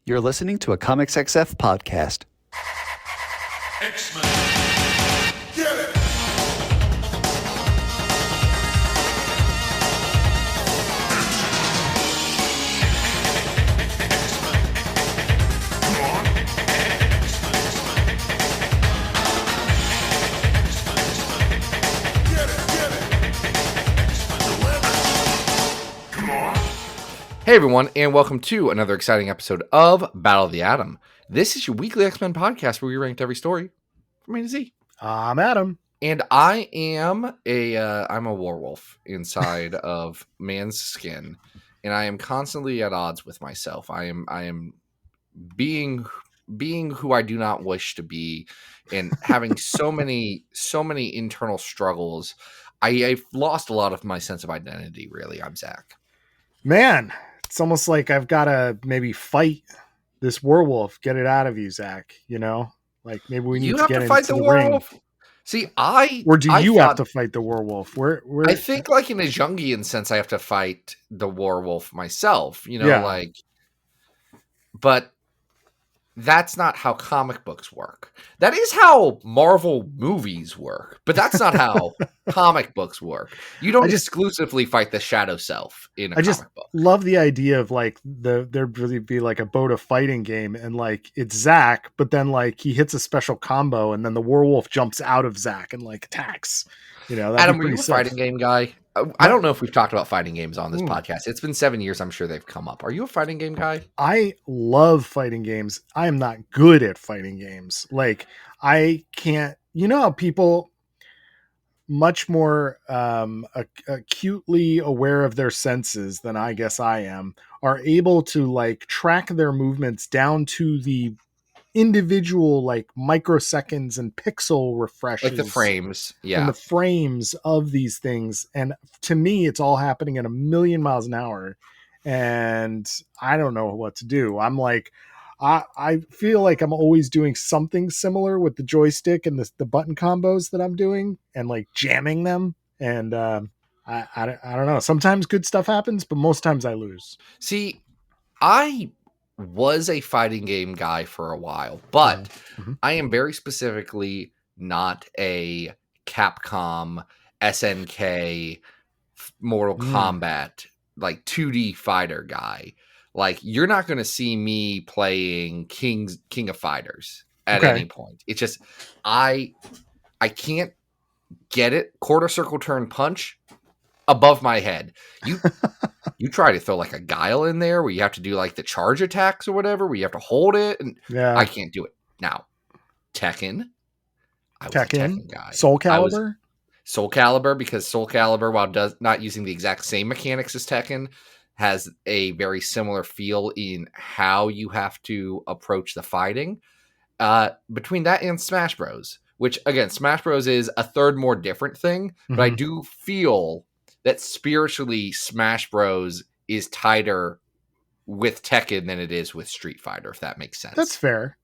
You're listening to a Comics XF podcast. X-Men. Get it! Hey everyone, and welcome to another exciting episode of Battle of the Atom. This is your weekly X-Men podcast where we ranked every story from A to Z. I'm Adam. And I am I'm a werewolf inside of man's skin, and I am constantly at odds with myself. I am being who I do not wish to be, and having so many internal struggles. I've lost a lot of my sense of identity, really. I'm Zach. Man, it's almost like I've got to maybe fight this werewolf, get it out of you, Zach. You know, like maybe we need to get fight into the werewolf. Ring. See, or do you have to fight the werewolf? I think, like in a Jungian sense, I have to fight the werewolf myself. You know, but that's not how comic books work. That is how Marvel movies work, but that's not how comic books work. You don't exclusively fight the shadow self in a comic book. Love the idea of like there'd really be like a boat of fighting game, and like it's Zach, but then like he hits a special combo, and then the werewolf jumps out of Zach and like attacks. You know, Adam, were you a fighting game guy? I don't know if we've talked about fighting games on this podcast. It's been 7 years. I'm sure they've come up. Are you a fighting game guy? I love fighting games. I am not good at fighting games. Like I can't, you know how people much more acutely aware of their senses than I guess I am, are able to like track their movements down to the individual like microseconds and pixel refreshes, like the frames, and the frames of these things. And to me, it's all happening at 1,000,000 miles an hour, and I don't know what to do. I'm like, I feel like I'm always doing something similar with the joystick and the button combos that I'm doing, and like jamming them. And I don't know. Sometimes good stuff happens, but most times I lose. See, I was a fighting game guy for a while, but I am very specifically not a Capcom, SNK, Mortal Kombat, like 2D fighter guy. Like, you're not going to see me playing King of Fighters at any point. It's just, I can't get it. Quarter circle turn punch above my head. You try to throw like a guile in there where you have to do like the charge attacks or whatever, where you have to hold it, and I can't do it. Now, Tekken. I was a Tekken guy. Soul Calibur? Soul Calibur, because Soul Calibur, while not using the exact same mechanics as Tekken, has a very similar feel in how you have to approach the fighting. Between that and Smash Bros, which again, Smash Bros is a third more different thing, but I do feel that spiritually Smash Bros is tighter with Tekken than it is with Street Fighter, if that makes sense. That's fair.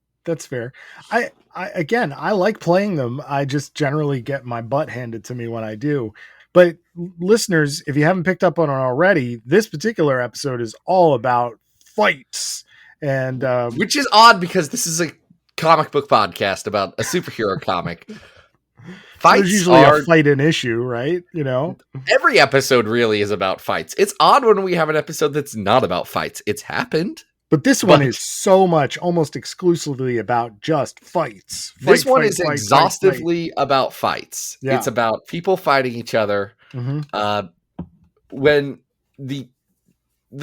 I like playing them. I just generally get my butt handed to me when I do. But listeners, if you haven't picked up on it already, this particular episode is all about fights. And which is odd because this is a comic book podcast about a superhero comic. Fights There's usually a fight an issue, right? You know, every episode really is about fights. It's odd when we have an episode that's not about fights. It's happened. But this one is so much, almost exclusively about just fights. This one is exhaustively about fights. Yeah. It's about people fighting each other. When the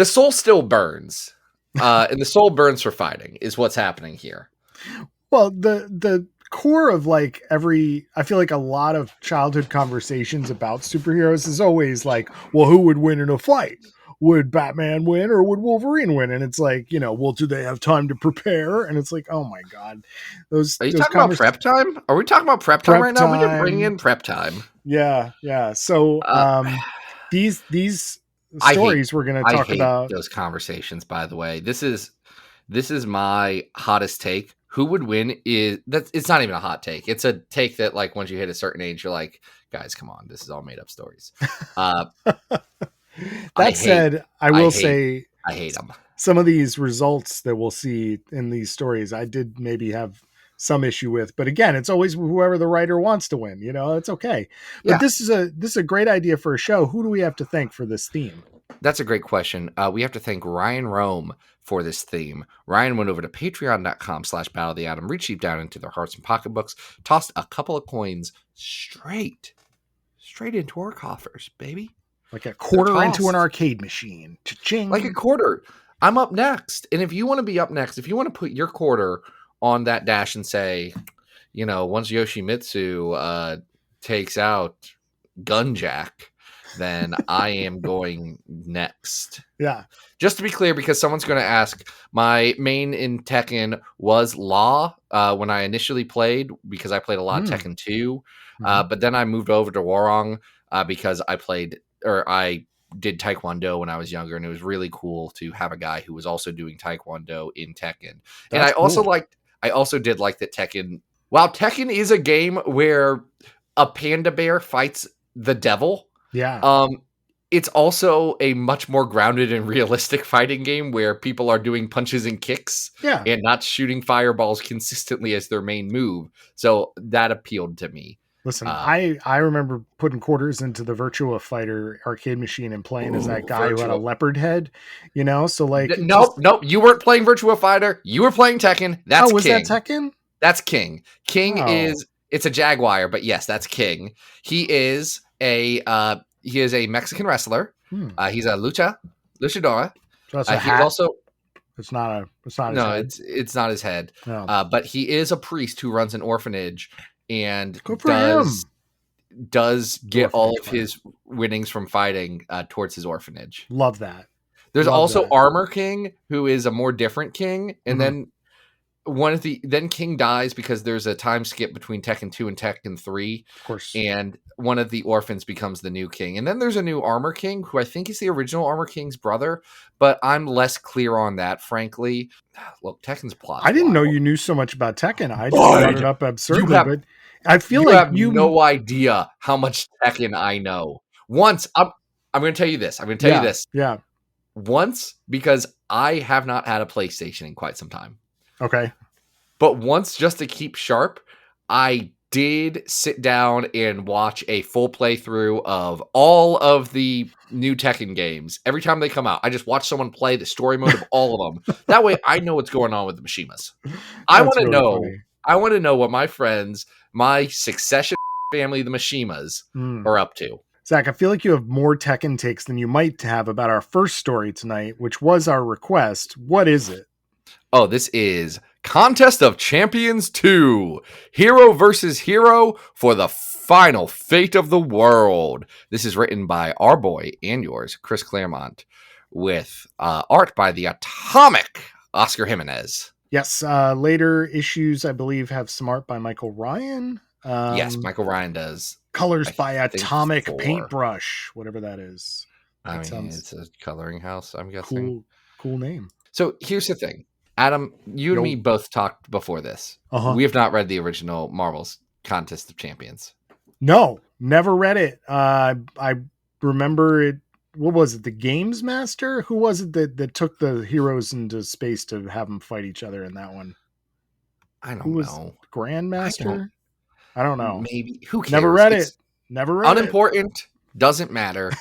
soul still burns, and the soul burns for fighting is what's happening here. Well, the core of like I feel like a lot of childhood conversations about superheroes is always like, well, who would win in a fight? Would Batman win or would Wolverine win? And it's like, you know, well, do they have time to prepare? And it's like, oh my God. Are you talking about prep time? Are we talking about prep time right now? We didn't bring in prep time. Yeah. So these stories we're going to talk about. Those conversations, by the way. This is my hottest take. Who would win it's not even a hot take. It's a take that like once you hit a certain age, you're like, guys, come on, this is all made up stories. That said, I will say I hate them. some of these results that we'll see in these stories, I did maybe have some issue with, but again, it's always whoever the writer wants to win, it's okay. But Yeah. this is a great idea for a show. Who do we have to thank for this theme? That's a great question. We have to thank Ryan Rome for this theme. Ryan went over to patreon.com/Battle of the Atom, reached deep down into their hearts and pocketbooks, tossed a couple of coins straight into our coffers, baby. Like a quarter into an arcade machine. Cha-ching. Like a quarter. I'm up next. And if you want to be up next, if you want to put your quarter on that dash and say, once Yoshimitsu takes out Gunjack, then I am going next. Yeah. Just to be clear, because someone's going to ask, my main in Tekken was Law when I initially played, because I played a lot of Tekken 2. But then I moved over to Warong because I did Taekwondo when I was younger, and it was really cool to have a guy who was also doing Taekwondo in Tekken. And I also did like that Tekken. While Tekken is a game where a panda bear fights the devil, it's also a much more grounded and realistic fighting game where people are doing punches and kicks and not shooting fireballs consistently as their main move. So that appealed to me. Listen, I remember putting quarters into the Virtua Fighter arcade machine and playing as that guy who had a leopard head, So like, nope, you weren't playing Virtua Fighter. You were playing Tekken. That's was King. that Tekken? That's King. King it's a jaguar, but yes, that's King. He is a Mexican wrestler. He's a luchador. So that's he's also. It's not his head. It's not his head. No. But he is a priest who runs an orphanage and does get all of his winnings from fighting towards his orphanage. Love that. There's also Armor King, who is a more different king, and then King dies because there's a time skip between Tekken 2 and Tekken 3. Of course. And one of the orphans becomes the new king. And then there's a new Armor King, who I think is the original Armor King's brother, but I'm less clear on that, frankly. Look, Tekken's plot. I didn't know you knew so much about Tekken. I just brought it up absurdly, but I feel like you have no idea how much Tekken I know. Once, I'm going to tell you this. Yeah. Once, because I have not had a PlayStation in quite some time. Okay. But once, just to keep sharp, I did sit down and watch a full playthrough of all of the new Tekken games. Every time they come out, I just watch someone play the story mode of all of them. That way I know what's going on with the Mishimas. I want to know what my friends, my Succession family, the Mishimas, are up to. Zach, I feel like you have more Tekken takes than you might have about our first story tonight, which was our request. What is it? Oh, this is Contest of Champions 2. Hero versus Hero for the final fate of the world. This is written by our boy and yours, Chris Claremont, with art by the atomic Oscar Jimenez. Yes, later issues, I believe, have some art by Michael Ryan. Yes, Michael Ryan does. Colors by Atomic Paintbrush, whatever that is. It's a coloring house, I'm guessing. Cool name. So here's the thing. Adam, you and me both talked before this. We have not read the original Marvel's Contest of Champions. No, never read it. I remember it. What was it? The Games Master? Who was it that took the heroes into space to have them fight each other in that one? I don't know. Grandmaster? I don't know. Maybe. Who cares? Never read it. Never read Unimportant. Doesn't matter.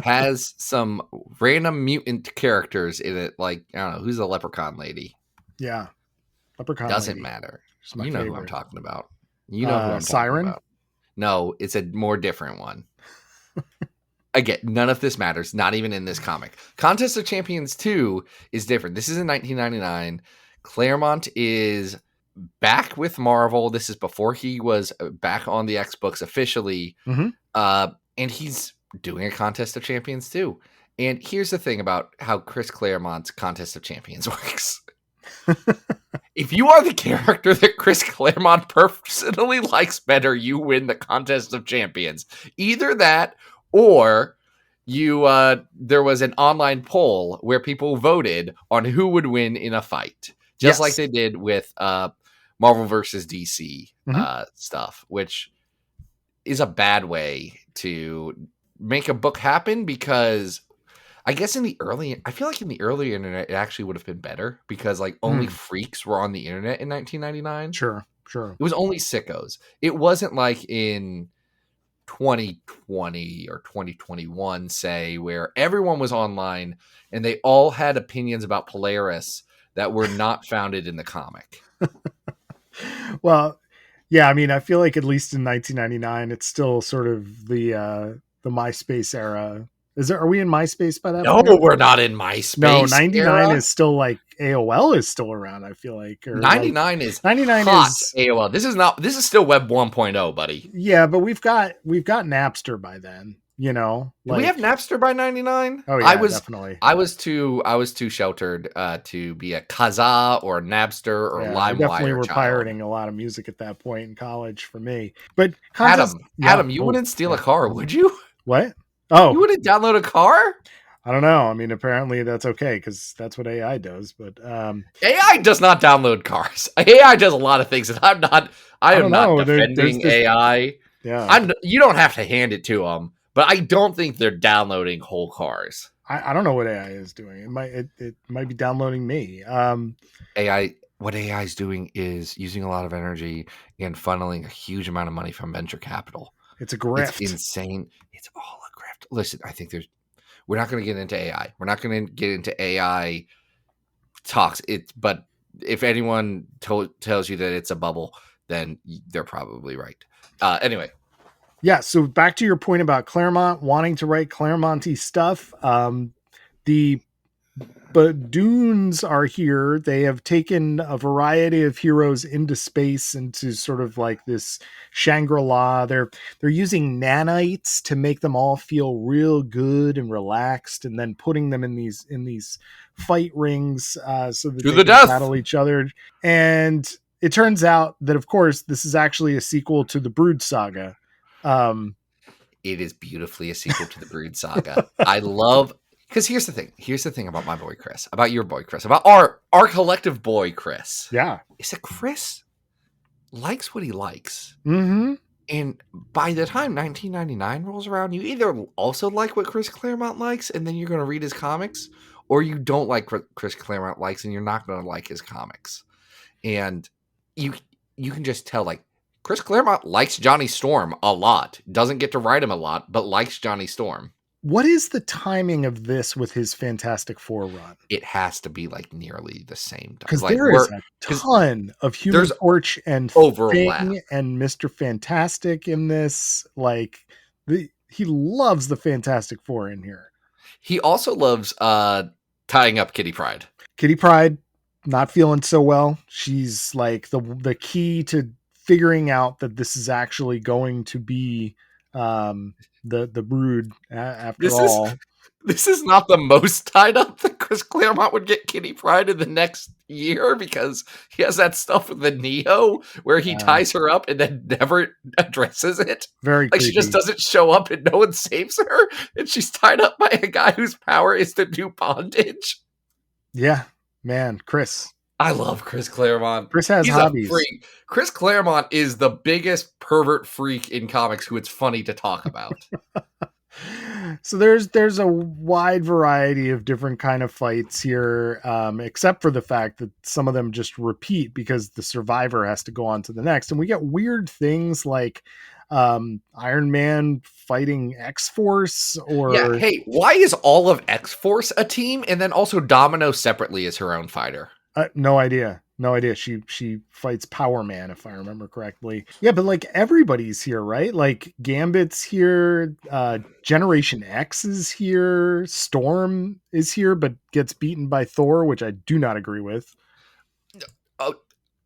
Has some random mutant characters in it, like, I don't know, who's the leprechaun lady? Yeah. Leprechaun Doesn't lady. matter. You know who I'm talking about. You know who I'm Siren? talking about. No, it's a more different one. Again, none of this matters, not even in this comic. Contest of Champions 2 is different. This is in 1999. Claremont is back with Marvel. This is before he was back on the X books officially. And he's doing a Contest of Champions too. And here's the thing about how Chris Claremont's Contest of Champions works. If you are the character that Chris Claremont personally likes better, you win the Contest of Champions. Either that, or there was an online poll where people voted on who would win in a fight. Just like they did with Marvel versus DC stuff, which is a bad way to make a book happen, because I guess I feel like in the early internet, it actually would have been better because like only freaks were on the internet in 1999. Sure. It was only sickos. It wasn't like in 2020 or 2021, say, where everyone was online and they all had opinions about Polaris that were not founded in the comic. Well, yeah, I mean, I feel like at least in 1999, it's still sort of the MySpace era. Are we in MySpace by that No, point? we're not in MySpace. No, 99 era. is still like AOL is still around, I feel like. Or 99 like, is 99 hot is AOL. This is still Web 1.0, buddy. yeah, but we've got Napster by then, you know. Did we have Napster by 99? Oh yeah, definitely. I was too sheltered to be a Kazaa or Napster or Yeah, LimeWire. I definitely were child. pirating a lot of music at that point in college for me. But Adam, you wouldn't steal a car, would you? What? Oh, You wouldn't download a car? I don't know. I mean, apparently that's okay because that's what AI does. But AI does not download cars. AI does a lot of things, and I am not defending AI. Yeah, You don't have to hand it to them, but I don't think they're downloading whole cars. I don't know what AI is doing. It might be downloading me. What AI is doing is using a lot of energy and funneling a huge amount of money from venture capital. It's a grift. It's insane. It's all a grift. Listen, I think we're not going to get into AI. We're not going to get into AI talks. But if anyone tells you that it's a bubble, then they're probably right. Anyway. Yeah. So back to your point about Claremont wanting to write Claremont-y stuff. The Badoons are here. They have taken a variety of heroes into space, into sort of like this Shangri-La. They're using nanites to make them all feel real good and relaxed, and then putting them in these fight rings so that they can battle each other. And it turns out that, of course, this is actually a sequel to the Brood Saga. It is beautifully a sequel to the Brood Saga. I love. Because here's the thing. Here's the thing about my boy Chris, about your boy Chris, about our collective boy Chris. Yeah, is that Chris likes what he likes, and by the time 1999 rolls around, you either also like what Chris Claremont likes, and then you're going to read his comics, or you don't like what Chris Claremont likes, and you're not going to like his comics. And you can just tell, like, Chris Claremont likes Johnny Storm a lot, doesn't get to write him a lot, but likes Johnny Storm. What is the timing of this with his Fantastic Four run? It has to be like nearly the same time. Because there is a ton of Human Torch and overlap Thing and Mr. Fantastic in this. Like he loves the Fantastic Four in here. He also loves tying up Kitty Pryde. Kitty Pryde, not feeling so well. She's like the key to figuring out that this is actually going to be the Brood after all. This is not the most tied up that Chris Claremont would get Kitty Pryde in the next year, because he has that stuff with the Neo where he ties her up and then never addresses it. Very like creepy. She just doesn't show up and no one saves her, and she's tied up by a guy whose power is to do bondage. Yeah, man, Chris. I love Chris Claremont. Chris has hobbies. Chris Claremont is the biggest pervert freak in comics who it's funny to talk about. So there's a wide variety of different kind of fights here, except for the fact that some of them just repeat because the survivor has to go on to the next. And we get weird things like Iron Man fighting X-Force or... Yeah, hey, why is all of X-Force a team? And then also Domino separately is her own fighter. No idea. She fights Power Man, if I remember correctly. Yeah, but like everybody's here, right? Like Gambit's here, Generation X is here, Storm is here, but gets beaten by Thor, which I do not agree with.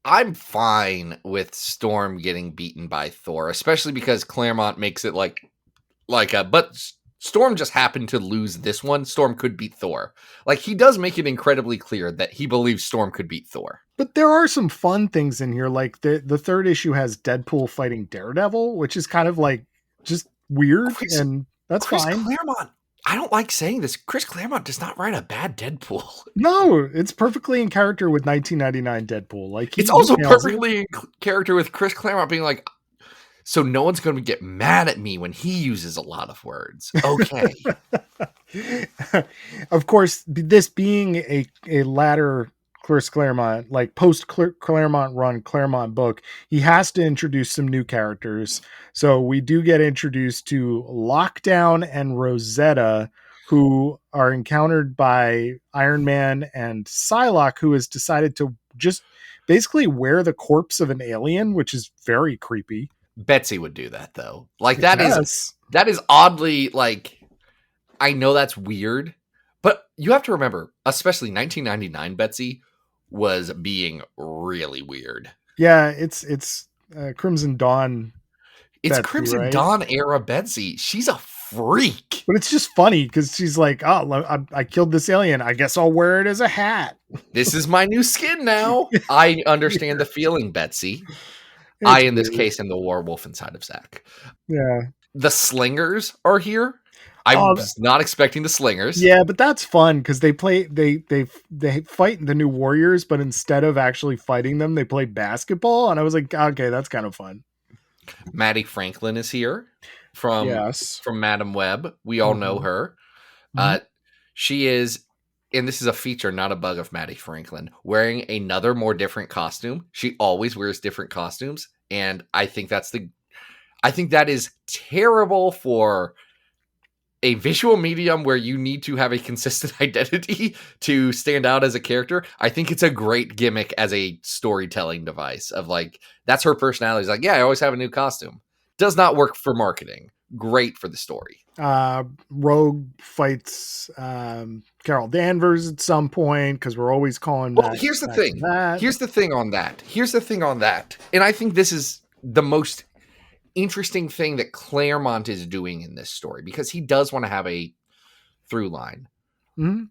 I'm fine with Storm getting beaten by Thor, especially because Claremont makes it but Storm just happened to lose this one. Storm could beat Thor. Like, he does make it incredibly clear that he believes Storm could beat Thor. But there are some fun things in here. Like the third issue has Deadpool fighting Daredevil, which is kind of like just weird, and that's Chris fine. Claremont, I don't like saying this. Chris Claremont does not write a bad Deadpool. No, it's perfectly in character with 1999 Deadpool. Like it's also perfectly in character with Chris Claremont being like, so no one's going to get mad at me when he uses a lot of words. Okay. Of course, this being a latter Chris Claremont, like post Claremont run, Claremont book, he has to introduce some new characters. So we do get introduced to Lockdown and Rosetta, who are encountered by Iron Man and Psylocke, who has decided to just basically wear the corpse of an alien, which is very creepy. Betsy would do that though. Like I that guess. is oddly like, I know that's weird, but you have to remember, especially 1999 Betsy was being really weird. Yeah, it's Crimson Dawn. It's Betsy, Crimson right? Dawn era Betsy. She's a freak. But it's just funny because she's like, "Oh, I killed this alien. I guess I'll wear it as a hat." This is my new skin now. I understand the feeling, Betsy. It's In this weird. case, am the werewolf inside of Zach. Yeah. The slingers are here. I was not expecting the slingers. Yeah, but that's fun because they fight the new warriors, but instead of actually fighting them, they play basketball, and I was like, okay, that's kind of fun. Maddie Franklin is here from Yes. Madam Web. We all know her. She is, and this is a feature, not a bug of Maddie Franklin, wearing another more different costume. She always wears different costumes, and I think that is terrible for a visual medium where you need to have a consistent identity to stand out as a character. I think it's a great gimmick as a storytelling device of like, that's her personality. It's like, yeah, I always have a new costume. Does not work for marketing. Great for the story. Rogue fights Carol Danvers at some point because we're always calling Well, back. here's the back thing. to that. Here's the thing on that. And I think this is the most interesting thing that Claremont is doing in this story because he does want to have a through line. Mhm.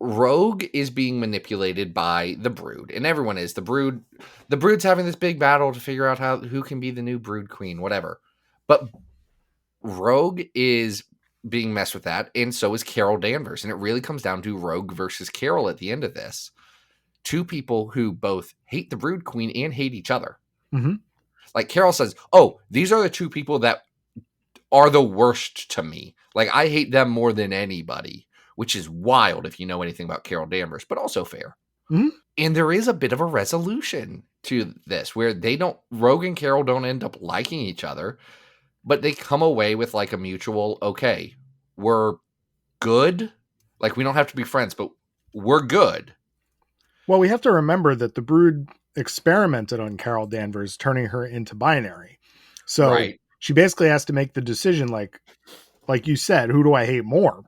Rogue is being manipulated by the Brood, and everyone is. The Brood's having this big battle to figure out who can be the new Brood Queen, whatever. But Rogue is being messed with that, and so is Carol Danvers. And it really comes down to Rogue versus Carol at the end of this. Two people who both hate the Brood Queen and hate each other. Mhm. Like Carol says, oh, these are the two people that are the worst to me. Like I hate them more than anybody, which is wild if you know anything about Carol Danvers, but also fair. Mhm. And there is a bit of a resolution to this where Rogue and Carol don't end up liking each other, but they come away with like a mutual, okay, we're good. Like we don't have to be friends, but we're good. Well, we have to remember that the Brood experimented on Carol Danvers, turning her into binary. So Right. she basically has to make the decision, like you said, who do I hate more?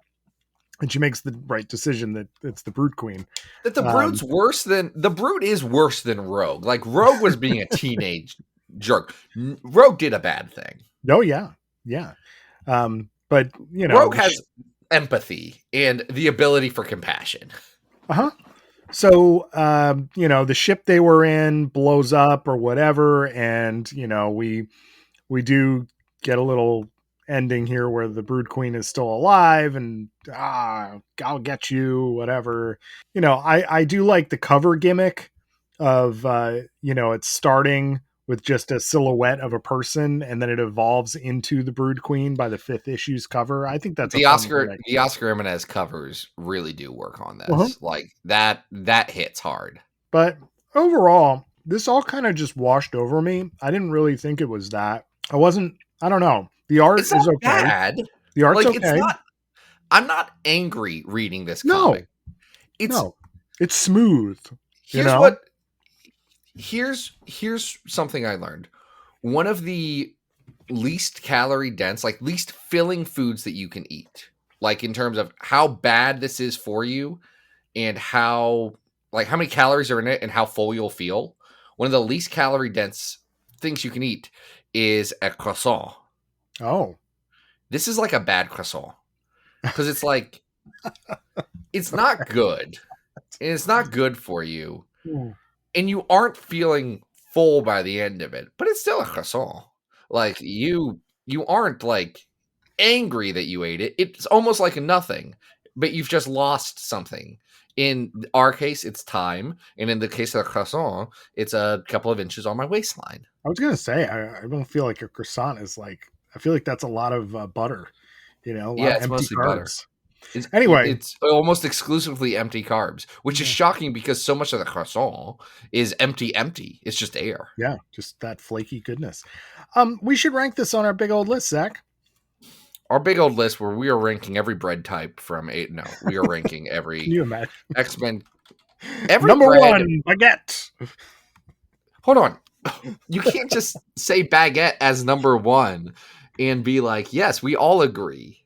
And she makes the right decision that it's the Brood Queen. That the Brood's the Brood is worse than Rogue. Like Rogue was being a teenage jerk. Rogue did a bad thing. Oh yeah. Yeah. But you know, Rogue has empathy and the ability for compassion. Uh-huh. So, the ship they were in blows up or whatever. And, we do get a little ending here where the Brood Queen is still alive and, I'll get you, whatever. I do like the cover gimmick of, it's starting with just a silhouette of a person and then it evolves into the Brood Queen by the 5th issue's cover. I think that's the Oscar Jimenez covers really do work on this. Uh-huh. Like that hits hard. But overall, this all kind of just washed over me. I didn't really think it was that. I don't know. The art is okay. Bad. The art's like, okay. I'm not angry reading this No. comic. It's smooth. Here's something I learned. One of the least calorie dense, like least filling foods that you can eat, like in terms of how bad this is for you and how many calories are in it and how full you'll feel. One of the least calorie dense things you can eat is a croissant. Oh. This is like a bad croissant because it's like, it's not good. And it's not good for you. And you aren't feeling full by the end of it, but it's still a croissant. Like you aren't like angry that you ate it. It's almost like nothing, but you've just lost something. In our case, it's time. And in the case of the croissant, it's a couple of inches on my waistline. I was going to say, I don't feel like a croissant is like, I feel like that's a lot of butter, Yeah, it's mostly carbs. butter. Anyway. It's almost exclusively empty carbs, which is shocking because so much of the croissant is empty. It's just air. Yeah, just that flaky goodness. We should rank this on our big old list, Zach. Our big old list where we are ranking every bread type from eight. No, we are ranking every Can you imagine? X-Men. Every Number bread, 1, baguette. Hold on. You can't just say baguette as number 1 and be like, yes, we all agree.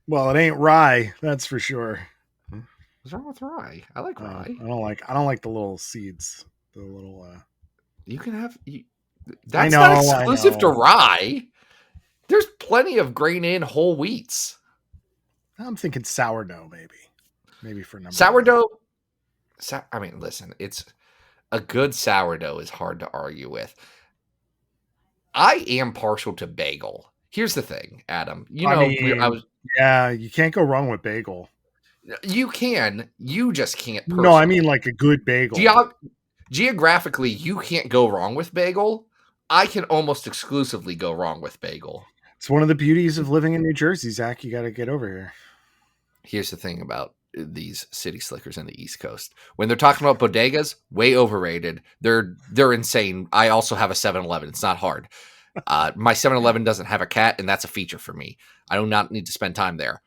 Well, it ain't rye, that's for sure. What's wrong with rye? I like rye. I don't like the little seeds. The little You can have that's I know, not exclusive to rye. There's plenty of grain in whole wheats. I'm thinking sourdough, maybe for number Sourdough. I mean, listen, it's a good sourdough is hard to argue with. I am partial to bagel. Here's the thing, Adam. You know, yeah, you can't go wrong with bagel. You can. You just can't. No, I mean like a good bagel. Geographically, you can't go wrong with bagel. I can almost exclusively go wrong with bagel. It's one of the beauties of living in New Jersey, Zach. You got to get over here. Here's the thing about these city slickers in the East Coast. When they're talking about bodegas, way overrated. They're insane. I also have a 7-Eleven. It's not hard. My 7-Eleven doesn't have a cat, and that's a feature for me. I do not need to spend time there.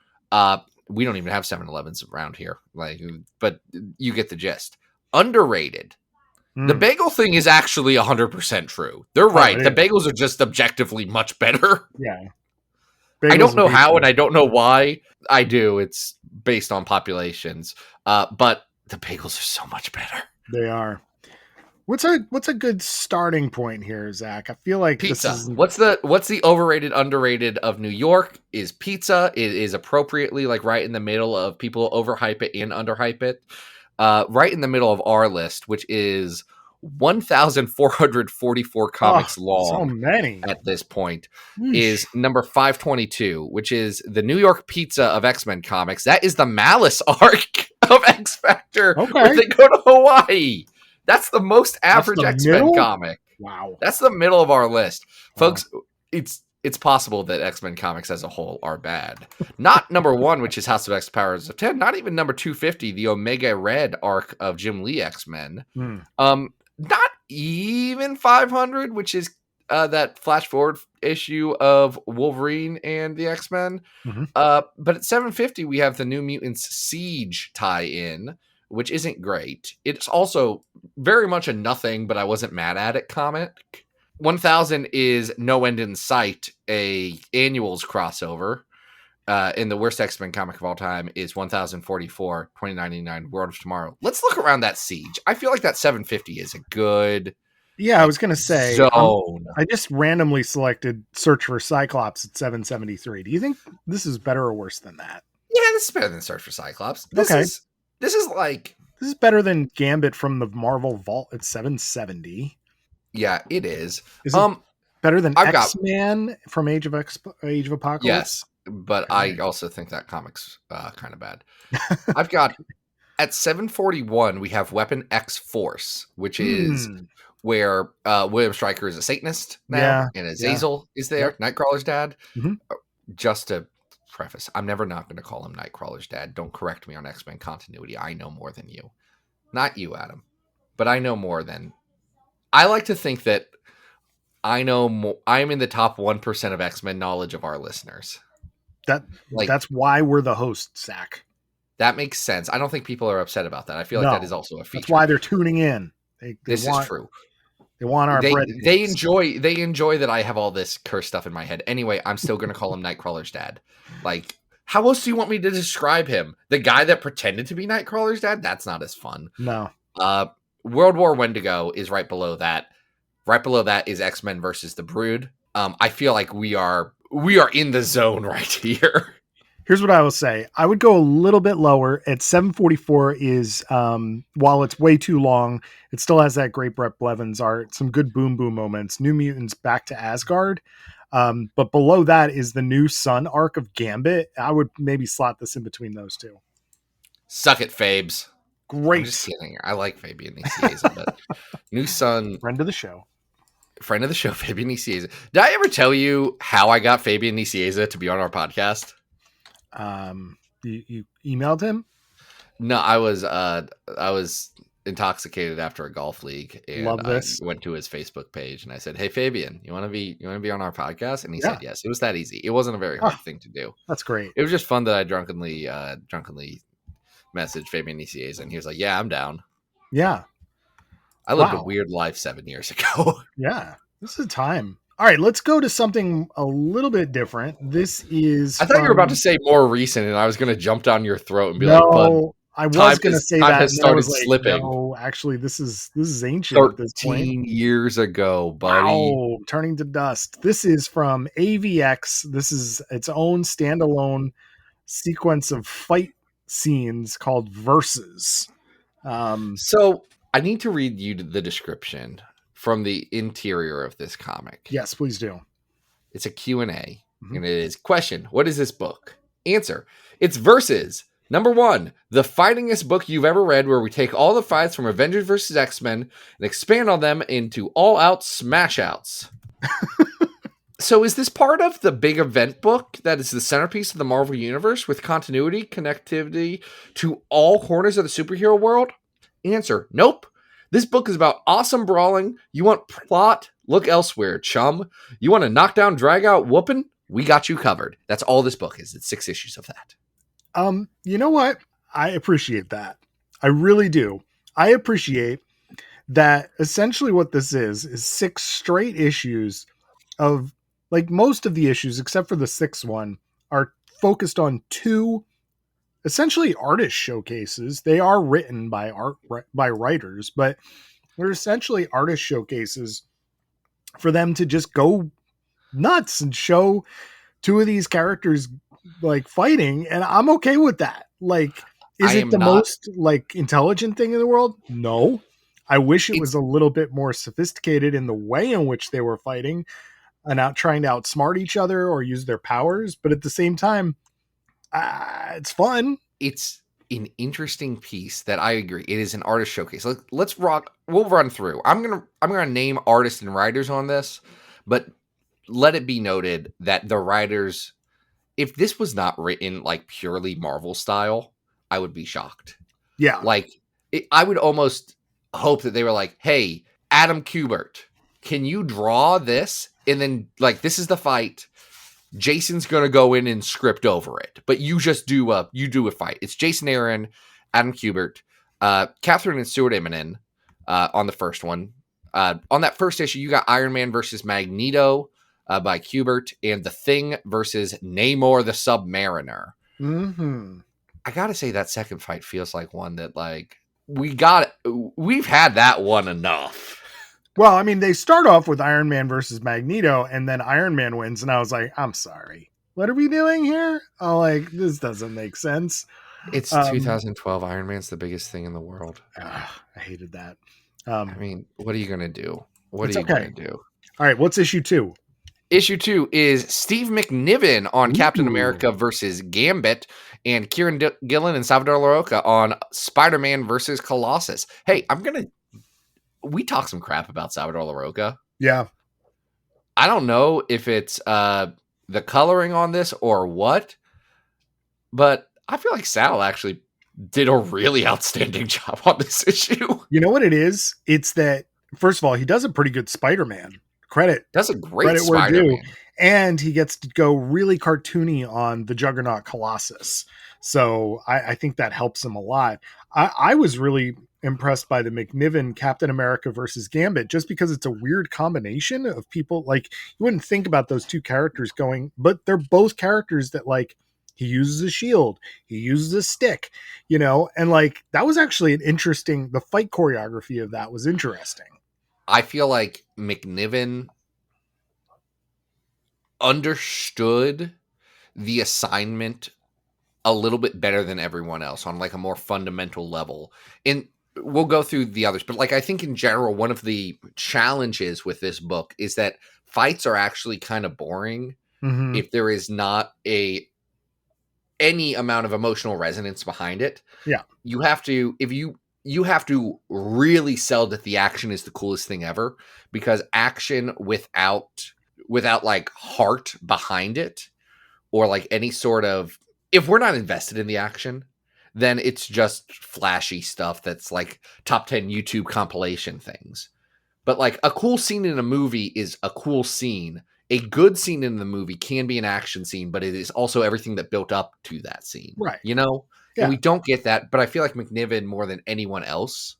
We don't even have 7-Elevens around here. But you get the gist. Underrated. The bagel thing is actually 100% true. They're right. The bagels are just objectively much better. Yeah. Bagels I don't know how, and I don't know why. I do. It's based on populations. But the bagels are so much better. They are. What's a good starting point here, Zach? I feel like pizza. What's the overrated, underrated of New York is pizza. It is appropriately like right in the middle of people overhype it and underhype it. Right in the middle of our list, which is 1,444 comics long. So many at this point. Is number 522, which is the New York Pizza of X-Men comics. That is the Malice arc of X Factor, where they go to Hawaii. That's the most average X-Men comic. Wow. That's the middle of our list. Folks, it's possible that X-Men comics as a whole are bad. Not number 1, which is House of X Powers of 10. Not even number 250, the Omega Red arc of Jim Lee X-Men. Not even 500, which is that flash forward issue of Wolverine and the X-Men. But at 750, we have the New Mutants Siege tie-in, which isn't great. It's also very much a nothing, but I wasn't mad at it comic. 1000 is No End in Sight, a annuals crossover. In the worst X-Men comic of all time is 1044, 2099, World of Tomorrow. Let's look around that Siege. I feel like that 750 is a good... Yeah, I was going to say, zone. I just randomly selected Search for Cyclops at 773. Do you think this is better or worse than that? Yeah, this is better than Search for Cyclops. This is better than Gambit from the Marvel Vault at 770. Yeah, it is. Is it better than X-Man from Age of Apocalypse? Yes, but I also think that comic's kind of bad. I've got at 741 we have Weapon X Force, which is where William Stryker is a Satanist now, and Azazel is there, Nightcrawler's dad. Just to preface, I'm never not going to call him Nightcrawler's dad. Don't correct me on X-Men continuity. I know more than you. Not you, Adam, but I know more than... I like to think that I know more. I'm in the top 1% of X-Men knowledge of our listeners. That's why we're the hosts, Zach. That makes sense. I don't think people are upset about that. I feel like that is also a feature. That's why they're tuning in. This is true. They want our bread. They enjoy that I have all this cursed stuff in my head. Anyway, I'm still going to call him Nightcrawler's dad. Like, how else do you want me to describe him? The guy that pretended to be Nightcrawler's dad? That's not as fun. No. World War Wendigo is right below that. Right below that is X-Men versus the Brood. I feel like we are in the zone right here. Here's what I will say. I would go a little bit lower. At 744 is, while it's way too long, it still has that great Brett Blevins art, some good boom moments, New Mutants back to Asgard. But below that is the new Sun arc of Gambit. I would maybe slot this in between those two. Suck it, Fabes. Great. I'm just kidding. I like Fabian Nicieza, but New Sun. Friend of the show, Fabian Nicieza. Did I ever tell you how I got Fabian Nicieza to be on our podcast? You emailed him? No, I was intoxicated after a golf league, and Love I this. went to his Facebook page and I said, "Hey Fabian, you want to be on our podcast?" And he Yeah. said yes. It was that easy. It wasn't a very hard thing to do. That's great. It was just fun that I drunkenly messaged Fabian ECAs, and he was like, "Yeah, I'm down." Yeah. I lived a Wow. weird life 7 years ago. Yeah. This is time. All right, let's go to something a little bit different. This is I thought you were about to say more recent, and I was going to jump down your throat and be no, like, "Bud, I was time going to is- say time that, has and then I was started like, slipping." no, actually, this is ancient at this point. 13 years ago, buddy. Wow, turning to dust. This is from AVX. This is its own standalone sequence of fight scenes called Versus. So I need to read you the description from the interior of this comic. Yes, please do. It's a Q&A, Mhm. and it is, question, what is this book? Answer, it's Versus. Number 1, the fightingest book you've ever read, where we take all the fights from Avengers vs. X-Men and expand on them into all-out Smashouts. So is this part of the big event book that is the centerpiece of the Marvel Universe with continuity, connectivity to all corners of the superhero world? Answer, nope. This book is about awesome brawling. You want plot? Look elsewhere, chum. You want to knock down, drag out, whooping? We got you covered. That's all this book is. It's 6 issues of that. You know what? I appreciate that. I really do. I appreciate that essentially what this is 6 straight issues of, like, most of the issues, except for the 6th one, are focused on 2 essentially artist showcases. They are written by writers, but they're essentially artist showcases for them to just go nuts and show 2 of these characters like fighting, and I'm okay with that. Like, is it the most like intelligent thing in the world? No. I wish it was a little bit more sophisticated in the way in which they were fighting and out trying to outsmart each other or use their powers, but at the same time, it's fun. It's an interesting piece that I agree. It is an artist showcase. Let's rock. We'll run through. I'm gonna name artists and writers on this, but let it be noted that the writers, if this was not written like purely Marvel style, I would be shocked. Yeah. Like, I would almost hope that they were like, "Hey, Adam Kubert, can you draw this?" And then, like, this is the fight. Jason's gonna go in and script over it, but you just do a fight. It's Jason Aaron, Adam Kubert, Catherine and Stuart Immonen on the first one. On that first issue, you got Iron Man versus Magneto by Kubert, and The Thing versus Namor the Submariner. Mm-hmm. I gotta say that second fight feels like one that, like, we've had that one enough. Well, I mean, they start off with Iron Man versus Magneto, and then Iron Man wins, and I was like, I'm sorry. What are we doing here? Oh, like, this doesn't make sense. It's 2012. Iron Man's the biggest thing in the world. I hated that. I mean, what are you going to do? What are you going to do? All right, what's issue 2? Issue 2 is Steve McNiven on Captain America versus Gambit, and Kieran Gillen and Salvador LaRocca on Spider-Man versus Colossus. Hey, we talk some crap about Salvador LaRocca. Yeah. I don't know if it's the coloring on this or what, but I feel like Sal actually did a really outstanding job on this issue. You know what it is? It's that, first of all, he does a pretty good Spider-Man. That's a great Spider-Man. And he gets to go really cartoony on the Juggernaut Colossus. So I think that helps him a lot. I was really impressed by the McNiven Captain America versus Gambit, just because it's a weird combination of people. Like, you wouldn't think about those 2 characters going, but they're both characters that, like, he uses a shield, he uses a stick, and like, that was actually the fight choreography of that was interesting. I feel like McNiven understood the assignment a little bit better than everyone else on, like, a more fundamental level. And we'll go through the others, but, like, I think in general, one of the challenges with this book is that fights are actually kind of boring if there is not any amount of emotional resonance behind it. Yeah. You have to, you have to really sell that the action is the coolest thing ever, because action without like heart behind it, or like any sort of, if we're not invested in the action, then it's just flashy stuff that's like top 10 YouTube compilation things. But like a cool scene in a movie is a cool scene. A good scene in the movie can be an action scene, but it is also everything that built up to that scene. Right. You know? Yeah. And we don't get that, but I feel like McNiven, more than anyone else,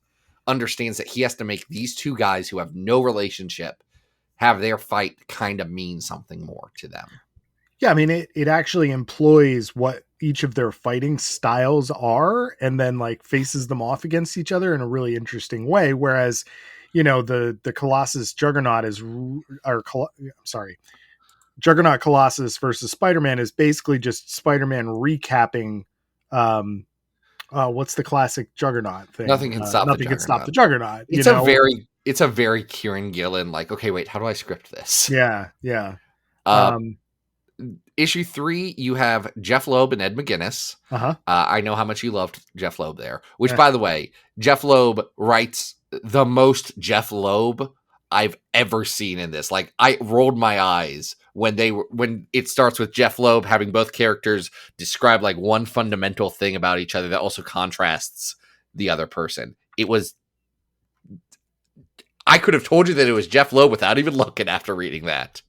understands that he has to make these two guys who have no relationship have their fight kind of mean something more to them. Yeah, I mean, it actually employs what each of their fighting styles are and then like faces them off against each other in a really interesting way. Whereas, you know, the Colossus Juggernaut Juggernaut Colossus versus Spider-Man is basically just Spider-Man recapping what's the classic Juggernaut thing? Nothing can stop nothing the can stop Juggernaut. the Juggernaut. It's a very Kieran Gillen, like, okay, wait, how do I script this? Yeah. Issue 3, you have Jeff Loeb and Ed McGuinness. Uh-huh. I know how much you loved Jeff Loeb there, which, by the way, Jeff Loeb writes the most Jeff Loeb I've ever seen in this. Like, I rolled my eyes when it starts with Jeff Loeb having both characters describe like one fundamental thing about each other that also contrasts the other person. I could have told you that it was Jeff Loeb without even looking after reading that.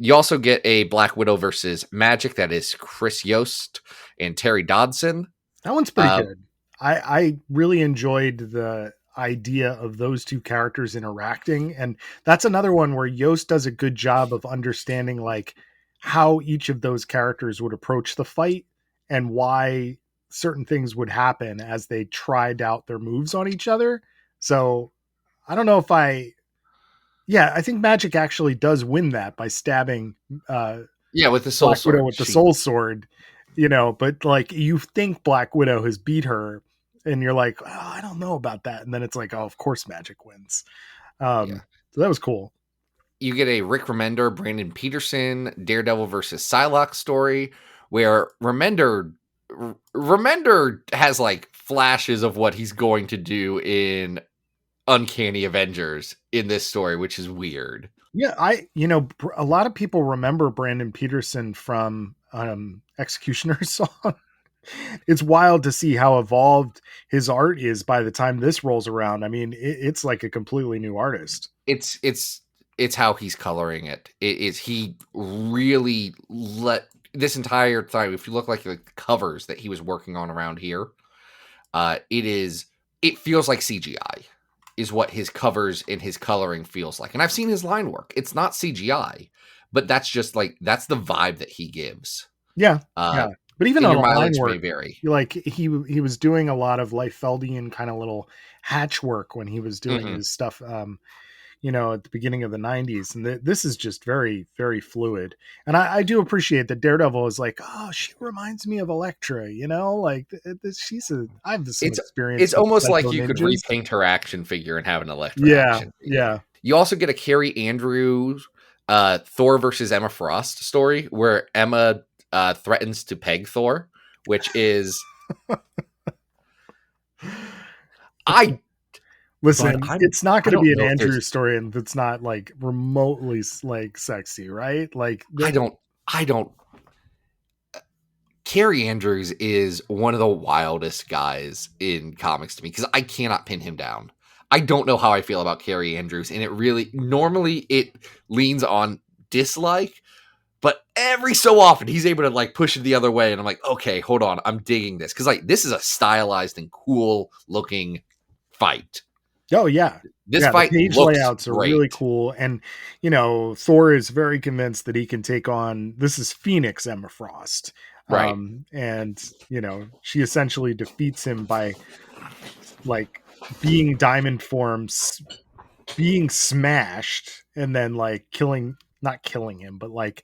You also get a Black Widow versus Magic that is Chris Yost and Terry Dodson. That one's pretty good. I really enjoyed the idea of those two characters interacting, and that's another one where Yost does a good job of understanding like how each of those characters would approach the fight and why certain things would happen as they tried out their moves on each other. So I don't know if I think Magic actually does win that by stabbing with the Soul Black Sword. Widow with the Soul Sword, you know, but like you think Black Widow has beat her and you're like, oh, I don't know about that. And then it's like, oh, of course Magic wins. So that was cool. You get a Rick Remender, Brandon Peterson, Daredevil versus Psylocke story where Remender has like flashes of what he's going to do in Uncanny Avengers in this story, which is weird. Yeah, a lot of people remember Brandon Peterson from Executioner's Song. It's wild to see how evolved his art is by the time this rolls around. I mean, it's like a completely new artist. It's how he's coloring it. He really let this entire time, if you look like the covers that he was working on around here, it feels like CGI. Is what his covers and his coloring feels like. And I've seen his line work. It's not CGI, but that's just like, that's the vibe that he gives. Yeah. But even on line work, may vary. Like he was doing a lot of Liefeldian kind of little hatch work when he was doing his stuff, at the beginning of the 90s. And this is just very, very fluid. And I do appreciate that Daredevil is like, oh, she reminds me of Elektra, like I have this experience. It's almost like you ninjas. Could repaint her action figure and have an Elektra action figure. Yeah. You also get a Carrie Andrews Thor versus Emma Frost story where Emma threatens to peg Thor, which is Listen, it's not going to be an Andrews story, and it's not like remotely like sexy, right? Like I don't. Carrie Andrews is one of the wildest guys in comics to me because I cannot pin him down. I don't know how I feel about Carrie Andrews, and normally it leans on dislike, but every so often he's able to like push it the other way, and I'm like, okay, hold on, I'm digging this because like this is a stylized and cool looking fight. Oh yeah, this fight page layouts are really cool, and Thor is very convinced that he can take on. This is Phoenix Emma Frost, right? And she essentially defeats him by like being diamond forms, being smashed, and then like not killing him, but like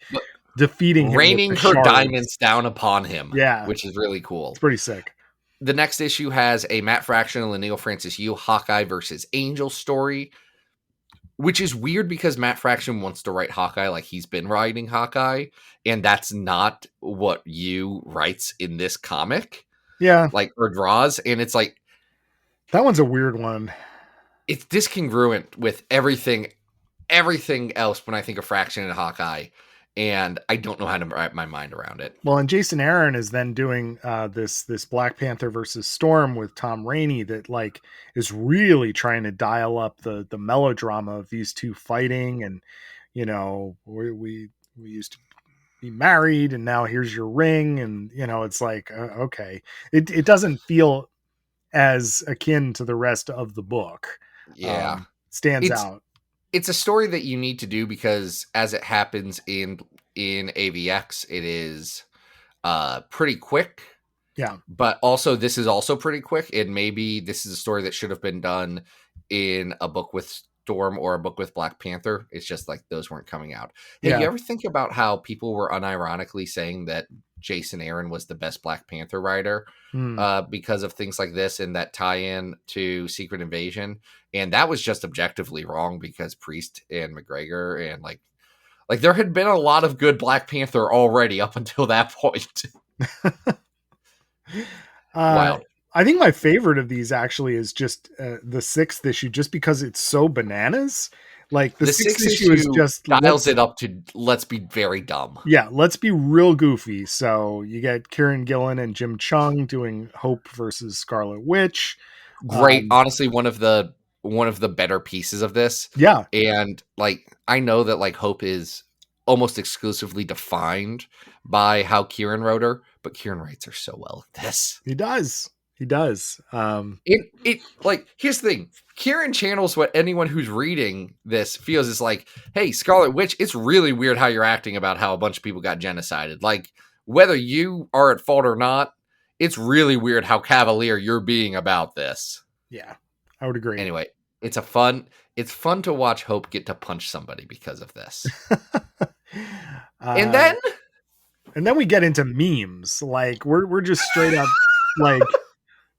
defeating him, raining her diamonds down upon him. Yeah, which is really cool. It's pretty sick. The next issue has a Matt Fraction and Neil Francis Yu Hawkeye versus Angel story, which is weird because Matt Fraction wants to write Hawkeye like he's been writing Hawkeye, and that's not what Yu writes in this comic. Yeah, like or draws, and it's like that one's a weird one. It's discongruent with everything else when I think of Fraction and Hawkeye. and I don't know how to wrap my mind around it. Well, and Jason Aaron is then doing this Black Panther versus Storm with Tom Rainey that like is really trying to dial up the melodrama of these two fighting, and you know we used to be married, and now here's your ring, and you know it's like okay, it doesn't feel as akin to the rest of the book. Yeah, Stands out. It's a story that you need to do because as it happens in AVX, it is pretty quick. Yeah. But also this is also pretty quick, and maybe this is a story that should have been done in a book with Storm or a book with Black Panther. It's just like those weren't coming out. Hey, Yeah. you ever think about how people were unironically saying that Jason Aaron was the best Black Panther writer because of things like this and that tie-in to Secret Invasion? And that was just objectively wrong because Priest and McGregor and like there had been a lot of good Black Panther already up until that point. Wild. I think my favorite of these actually is just the 6th issue, just because it's so bananas. Like the 6th issue is just dials it up to let's be very dumb. Yeah, let's be real goofy. So you get Kieran Gillen and Jim Chung doing Hope versus Scarlet Witch. Great, honestly, one of the better pieces of this. Yeah, and like I know that like Hope is almost exclusively defined by how Kieran wrote her, but Kieran writes her so well in this. He does. It like here's the thing. Kieran channels what anyone who's reading this feels is like, hey, Scarlet Witch, it's really weird how you're acting about how a bunch of people got genocided. Like, whether you are at fault or not, it's really weird how cavalier you're being about this. Yeah, I would agree. Anyway, it's fun to watch Hope get to punch somebody because of this. And then we get into memes. Like we're just straight up like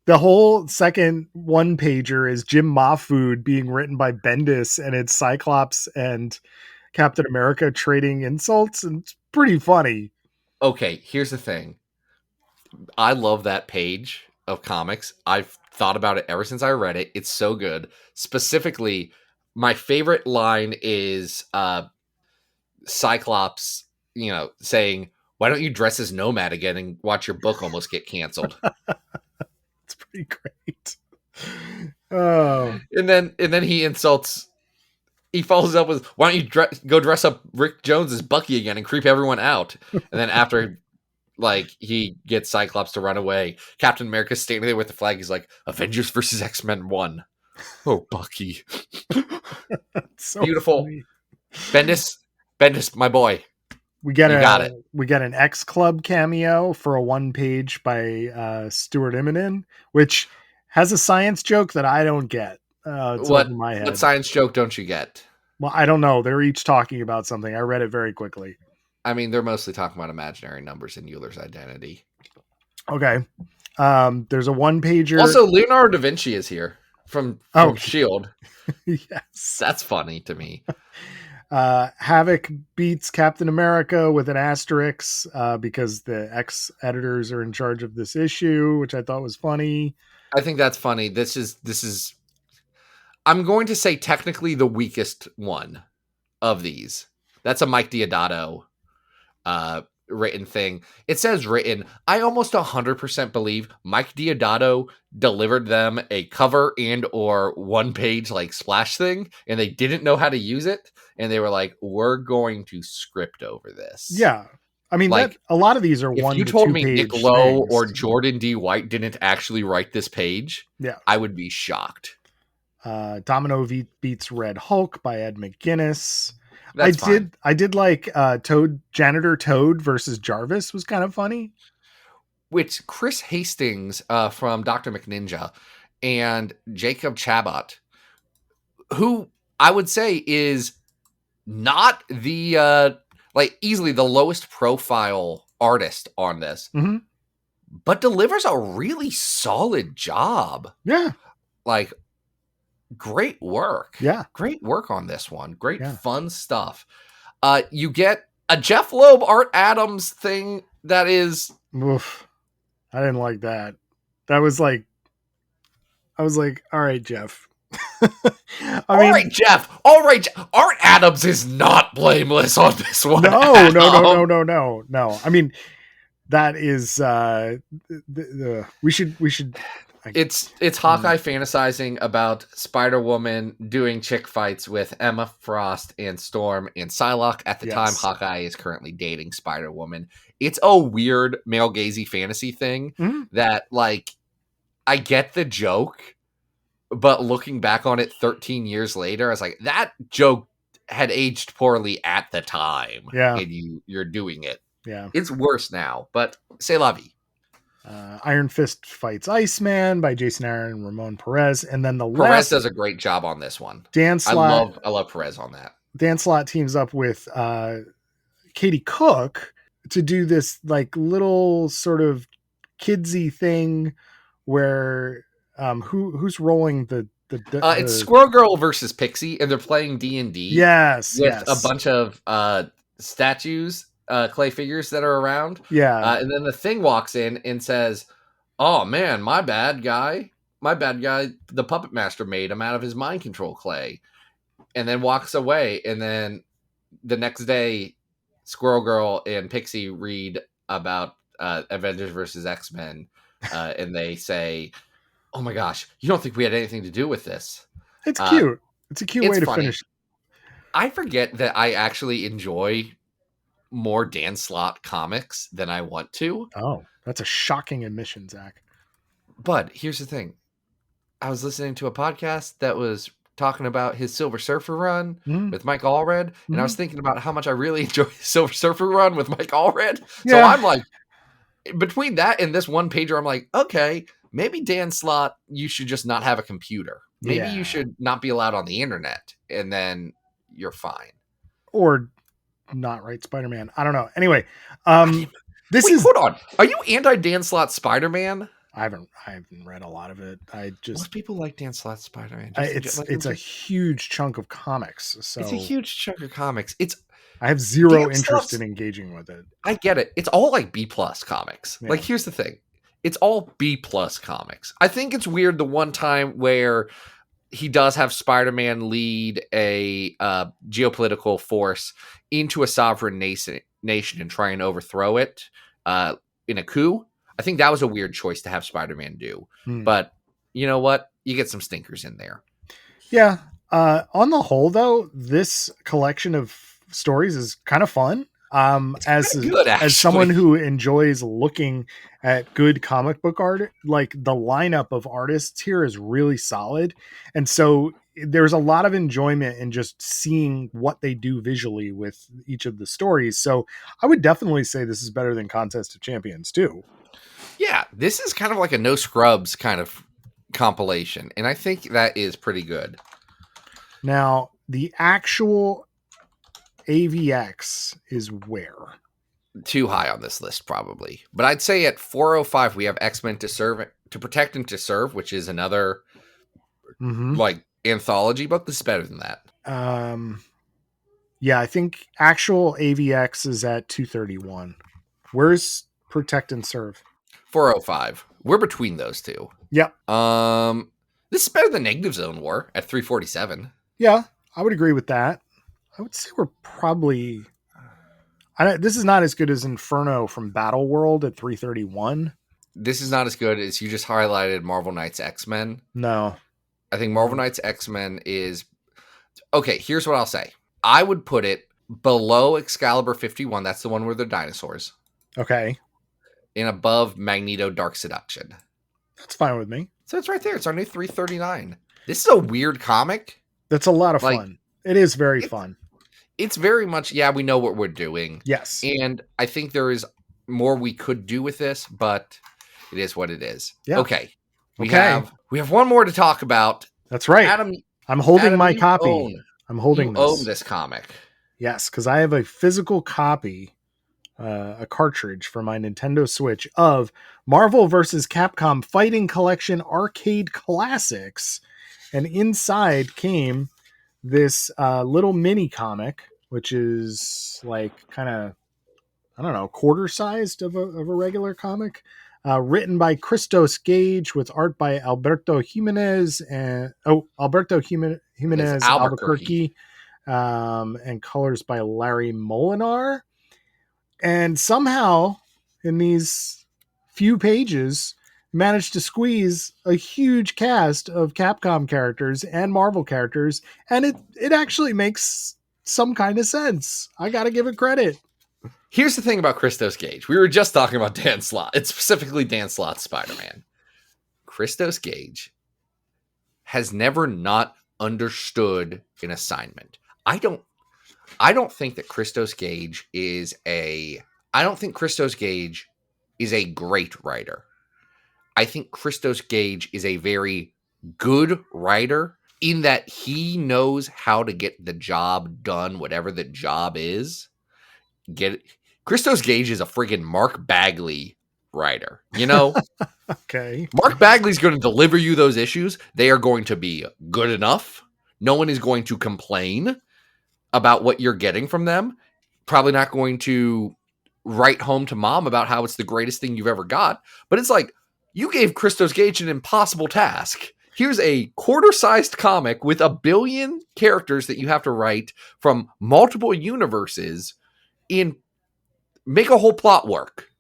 the whole second one pager is Jim Mahfood being written by Bendis, and it's Cyclops and Captain America trading insults, and it's pretty funny. Okay, here's the thing. I love that page of comics. I've thought about it ever since I read it. It's so good. Specifically, my favorite line is Cyclops, saying, "Why don't you dress as Nomad again and watch your book almost get canceled?" It's pretty great. Oh, and then he insults. He follows up with, "Why don't you go dress up Rick Jones as Bucky again and creep everyone out?" And then after, he gets Cyclops to run away, Captain America's standing there with the flag. He's like, "Avengers versus X-Men 1. Oh, Bucky. so beautiful. Funny. Bendis, my boy. We get an X Club cameo for a 1-page by Stuart Immonen, which has a science joke that I don't get. It's over my head. What science joke don't you get? Well, I don't know. They're each talking about something. I read it very quickly. I mean, they're mostly talking about imaginary numbers and Euler's identity. Okay. There's a 1-pager. Also, Leonardo da Vinci is here from S.H.I.E.L.D. Yes. That's funny to me. Havoc beats Captain America with an asterisk because the ex-editors are in charge of this issue, which I thought was funny. I think that's funny. This is I'm going to say technically the weakest one of these. That's a Mike Deodato written thing. It says written. I almost 100% believe Mike Deodato delivered them a cover and or 1-page splash thing, and they didn't know how to use it, and they were like, "We're going to script over this." Yeah, I mean, a lot of these are if 1 you to told 2 me page Nick Lowe things. or Jordan D. White didn't actually write this page, yeah, I would be shocked. Domino beats Red Hulk by Ed McGuinness. That's fine. I did like Janitor Toad versus Jarvis was kind of funny. Which Chris Hastings from Dr. McNinja and Jacob Chabot, who I would say is not the easily the lowest profile artist on this, but delivers a really solid job. Yeah. Great work. Yeah. Great work on this one. Great fun stuff. You get a Jeff Loeb, Art Adams thing that is... Oof. I didn't like that. That was I was like, all right, Jeff, I mean, right, Jeff. All right, Art Adams is not blameless on this one. no. I mean, that is we should. It's Hawkeye fantasizing about Spider-Woman doing chick fights with Emma Frost and Storm and Psylocke. At the time, Hawkeye is currently dating Spider-Woman. It's a weird male gazy fantasy thing that, like, I get the joke, but looking back on it 13 years later, I was like, that joke had aged poorly at the time. Yeah. And you're doing it. Yeah. It's worse now, but c'est la vie. Iron Fist fights Iceman by Jason Aaron and Ramon Perez, and then Perez does a great job on this one. Dan Slott, I love Perez on that. Dan Slott teams up with Katie Cook to do this like little sort of kidsy thing where who's rolling the it's Squirrel Girl versus Pixie, and they're playing D&D. Yes, with a bunch of statues. Clay figures that are around. Yeah. And then the Thing walks in and says, "Oh man, my bad guy. The puppet master made him out of his mind control clay." And then walks away. And then the next day, Squirrel Girl and Pixie read about Avengers versus X-Men. And they say, "Oh my gosh, you don't think we had anything to do with this?" It's cute. It's a cute way to finish. I forget that I actually enjoy more Dan Slott comics than I want to. Oh, that's a shocking admission, Zach. But here's the thing. I was listening to a podcast that was talking about his Silver Surfer run with Mike Allred, and I was thinking about how much I really enjoy his Silver Surfer run with Mike Allred. Yeah. So I'm like, between that and this one pager, I'm like, okay, maybe Dan Slott, you should just not have a computer. Maybe you should not be allowed on the internet, and then you're fine. Or not write Spider-Man. I don't know. Anyway, hold on. Are you anti Dan Slott Spider-Man? I haven't read a lot of it. Most people like Dan Slott Spider-Man. It's a huge chunk of comics. So it's a huge chunk of comics. I have zero interest in engaging with it. I get it. It's all like B+ comics. Yeah. Like, here's the thing. It's all B+ comics. I think it's weird the one time where he does have Spider-Man lead a geopolitical force into a sovereign nation and try and overthrow it in a coup. I think that was a weird choice to have Spider-Man do. But you know what? You get some stinkers in there. Yeah. On the whole, though, this collection of stories is kind of fun. As someone who enjoys looking at good comic book art, like the lineup of artists here is really solid. And so there's a lot of enjoyment in just seeing what they do visually with each of the stories. So I would definitely say this is better than Contest of Champions too. Yeah, this is kind of like a no scrubs kind of compilation. And I think that is pretty good. Now, the actual AVX is where? Too high on this list, probably. But I'd say at 405, we have X-Men to Protect and to Serve, which is another like anthology book. This is better than that. Yeah, I think actual AVX is at 231. Where's Protect and Serve? 405. We're between those two. Yep. This is better than Negative Zone War at 347. Yeah, I would agree with that. I would say we're probably... this is not as good as Inferno from Battle World at 331. This is not as good as you just highlighted Marvel Knights X-Men. No. I think Marvel Knights X-Men is... Okay, here's what I'll say. I would put it below Excalibur 51. That's the one where they're dinosaurs. Okay. And above Magneto Dark Seduction. That's fine with me. So it's right there. It's our new 339. This is a weird comic. That's a lot of fun. It is very fun. It's very much, we know what we're doing. Yes. And I think there is more we could do with this, but it is what it is. Yeah. Okay. We have one more to talk about. That's right. Adam, I'm holding my copy. I'm holding this. Own this comic. Yes, because I have a physical copy, a cartridge for my Nintendo Switch of Marvel vs. Capcom Fighting Collection Arcade Classics. And inside came this little mini comic, which is like kind of, I don't know, quarter sized of a regular comic. written by Christos Gage with art by Alberto Jimenez and It's Jimenez Albuquerque. Albuquerque, and colors by Larry Molinar. And somehow, in these few pages, managed to squeeze a huge cast of Capcom characters and Marvel characters, and it actually makes some kind of sense. I gotta give it credit. Here's the thing about Christos Gage. We were just talking about Dan Slott. It's specifically Dan Slott's Spider-Man. Christos Gage has never not understood an assignment. I don't think that Christos Gage is a great writer. I think Christos Gage is a very good writer in that he knows how to get the job done, whatever the job is. Christos Gage is a friggin' Mark Bagley writer, you know? Okay. Mark Bagley's going to deliver you those issues. They are going to be good enough. No one is going to complain about what you're getting from them. Probably not going to write home to mom about how it's the greatest thing you've ever got. But it's like, you gave Christos Gage an impossible task. Here's a quarter-sized comic with 1 billion characters that you have to write from multiple universes in make a whole plot work.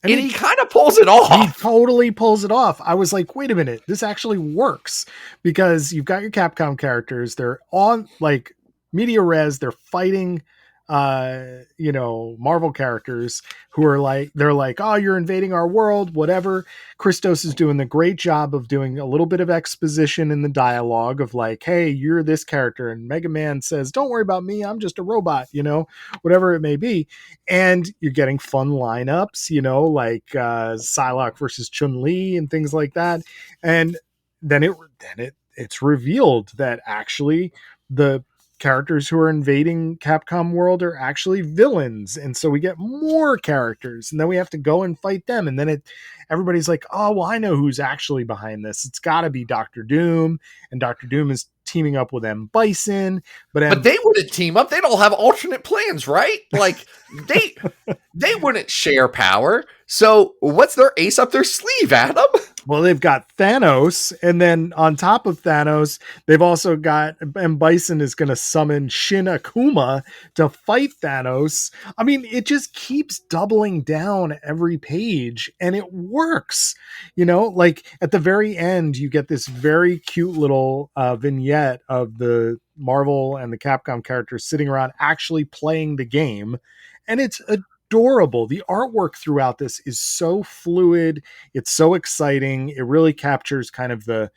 And he kind of pulls it off. He totally pulls it off. I was like, wait a minute, this actually works because you've got your Capcom characters. They're on like media res. They're fighting, Marvel characters who are like, they're like, oh, you're invading our world, whatever. Christos is doing the great job of doing a little bit of exposition in the dialogue of like, hey, you're this character. And Mega Man says, don't worry about me. I'm just a robot, whatever it may be. And you're getting fun lineups, like Psylocke versus Chun-Li and things like that. And then it's revealed that actually the characters who are invading Capcom world are actually villains, and so we get more characters, and then we have to go and fight them, and then everybody's like, oh well, I know who's actually behind this. It's got to be Dr. Doom, and Dr. Doom is teaming up with M. Bison, but they wouldn't team up. They'd all have alternate plans, right? Like they wouldn't share power. So what's their ace up their sleeve, Adam? Well, they've got Thanos, and then on top of Thanos, they've also got M. Bison is going to summon Shin Akuma to fight Thanos. I mean, it just keeps doubling down every page, and it works. Like at the very end, you get this very cute little vignette of the Marvel and the Capcom characters sitting around actually playing the game, and it's adorable. The artwork throughout this is so fluid. It's so exciting. It really captures kind of the